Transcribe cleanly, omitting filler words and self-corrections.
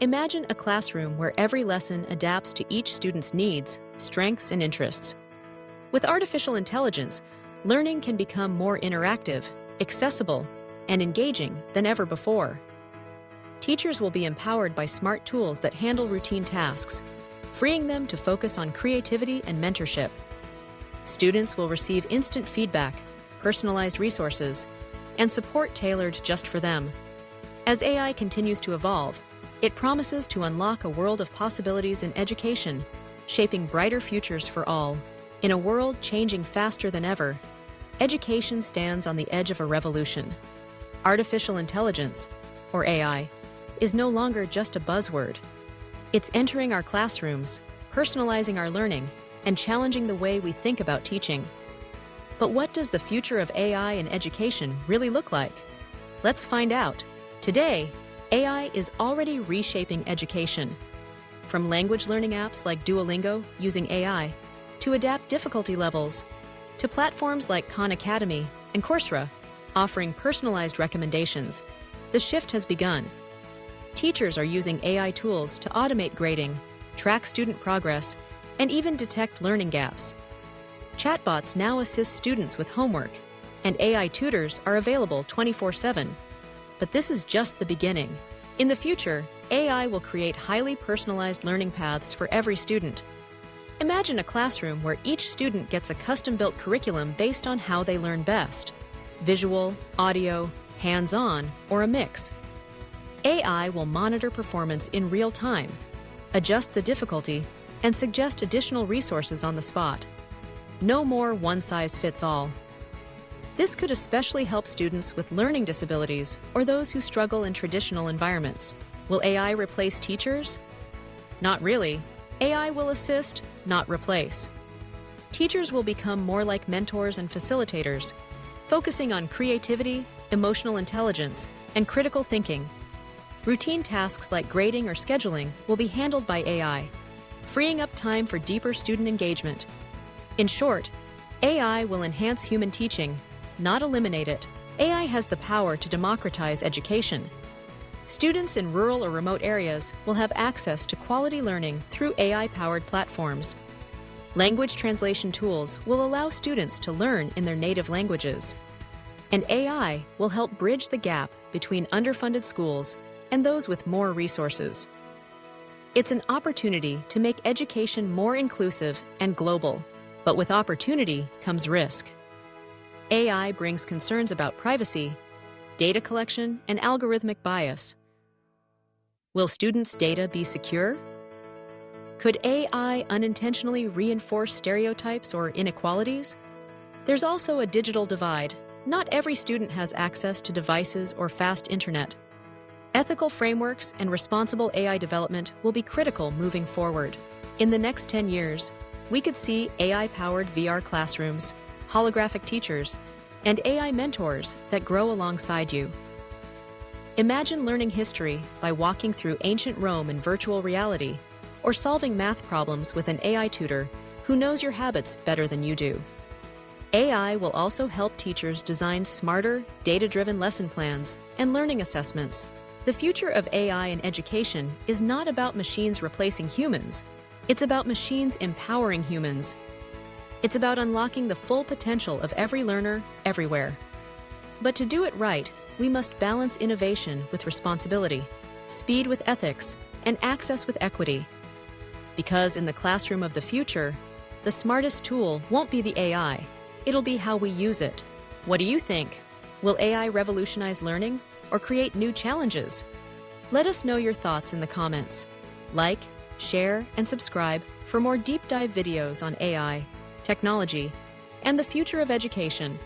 Imagine a classroom where every lesson adapts to each student's needs, strengths, and interests. With artificial intelligence, learning can become more interactive, accessible, and engaging than ever before. Teachers will be empowered by smart tools that handle routine tasks, freeing them to focus on creativity and mentorship. Students will receive instant feedback, personalized resources, and support tailored just for them. As AI continues to evolve, it promises to unlock a world of possibilities in education, shaping brighter futures for all. In a world changing faster than ever, education stands on the edge of a revolution. Artificial intelligence, or AI, is no longer just a buzzword. It's entering our classrooms, personalizing our learning, and challenging the way we think about teaching. But what does the future of AI in education really look like? Let's find out. Today, AI is already reshaping education. From language learning apps like Duolingo using AI, to adapt difficulty levels, to platforms like Khan Academy and Coursera offering personalized recommendations, the shift has begun. Teachers are using AI tools to automate grading, track student progress, and even detect learning gaps. Chatbots now assist students with homework, and AI tutors are available 24/7. But this is just the beginning. In the future, AI will create highly personalized learning paths for every student. Imagine a classroom where each student gets a custom-built curriculum based on how they learn best: visual, audio, hands-on, or a mix. AI will monitor performance in real time, adjust the difficulty, and suggest additional resources on the spot. No more one-size-fits-all. This could especially help students with learning disabilities or those who struggle in traditional environments. Will AI replace teachers? Not really. AI will assist, not replace. Teachers will become more like mentors and facilitators, focusing on creativity, emotional intelligence, and critical thinking. Routine tasks like grading or scheduling will be handled by AI, freeing up time for deeper student engagement. In short, AI will enhance human teaching, not eliminate it. AI has the power to democratize education. Students in rural or remote areas will have access to quality learning through AI-powered platforms. Language translation tools will allow students to learn in their native languages. And AI will help bridge the gap between underfunded schools and those with more resources. It's an opportunity to make education more inclusive and global. But with opportunity comes risk. AI brings concerns about privacy, data collection, and algorithmic bias. Will students' data be secure? Could AI unintentionally reinforce stereotypes or inequalities? There's also a digital divide. Not every student has access to devices or fast internet. Ethical frameworks and responsible AI development will be critical moving forward. In the next 10 years, we could see AI-powered VR classrooms, holographic teachers, and AI mentors that grow alongside you. Imagine learning history by walking through ancient Rome in virtual reality, or solving math problems with an AI tutor who knows your habits better than you do. AI will also help teachers design smarter, data-driven lesson plans and learning assessments. The future of AI in education is not about machines replacing humans. It's about machines empowering humans. It's about unlocking the full potential of every learner, everywhere. But to do it right, we must balance innovation with responsibility, speed with ethics, and access with equity. Because in the classroom of the future, the smartest tool won't be the AI, it'll be how we use it. What do you think? Will AI revolutionize learning or create new challenges? Let us know your thoughts in the comments. Like, share, and subscribe for more deep dive videos on AI, technology, and the future of education.